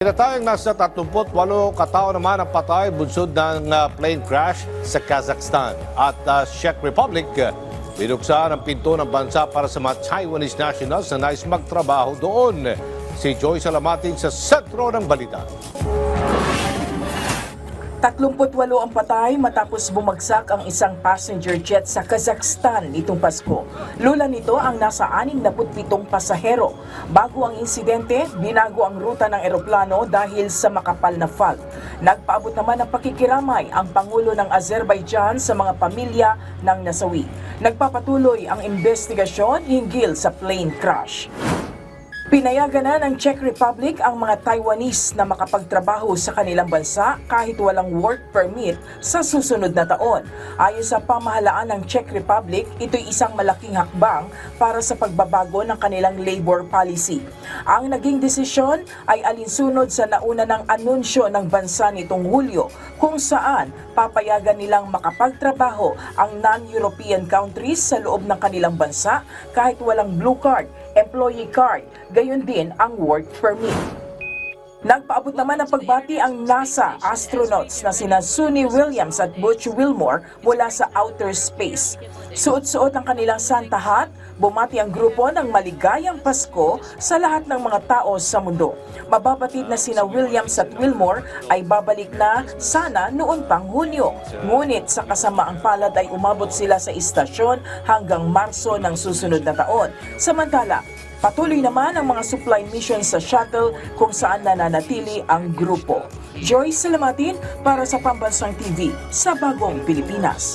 Tinatayang nasa 38 katao naman ang patay bunsod ng plane crash sa Kazakhstan at Czech Republic. Binuksan ang pinto ng bansa para sa mga Taiwanese nationals na nais magtrabaho doon. Si Joy Salamatin sa sentro ng balita. 38 ang patay matapos bumagsak ang isang passenger jet sa Kazakhstan nitong Pasko. Lula nito ang nasa 67 pasahero. Bago ang insidente, binago ang ruta ng eroplano dahil sa makapal na fog. Nagpaabot naman ng pakikiramay ang Pangulo ng Azerbaijan sa mga pamilya ng nasawi. Nagpapatuloy ang investigasyon hinggil sa plane crash. Pinayagan na ng Czech Republic ang mga Taiwanese na makapagtrabaho sa kanilang bansa kahit walang work permit sa susunod na taon. Ayon sa pamahalaan ng Czech Republic, ito'y isang malaking hakbang para sa pagbabago ng kanilang labor policy. Ang naging desisyon ay alinsunod sa nauna ng anunsyo ng bansa nitong Hulyo kung saan papayagan nilang makapagtrabaho ang non-European countries sa loob ng kanilang bansa kahit walang blue card, employee card, gayon din ang work permit. Nagpaabot naman ng pagbati ang NASA astronauts na sina Suni Williams at Butch Wilmore mula sa outer space. Suot-suot ang kanilang Santa hat, bumati ang grupo ng maligayang Pasko sa lahat ng mga tao sa mundo. Mababatid na sina Williams at Wilmore ay babalik na sana noon pang Hunyo. Ngunit sa kasamaang palad ay umabot sila sa istasyon hanggang Marso ng susunod na taon. Samantala, patuloy naman ang mga supply mission sa shuttle kung saan nananatili ang grupo. Joy Salamatin para sa Pambansang TV sa Bagong Pilipinas.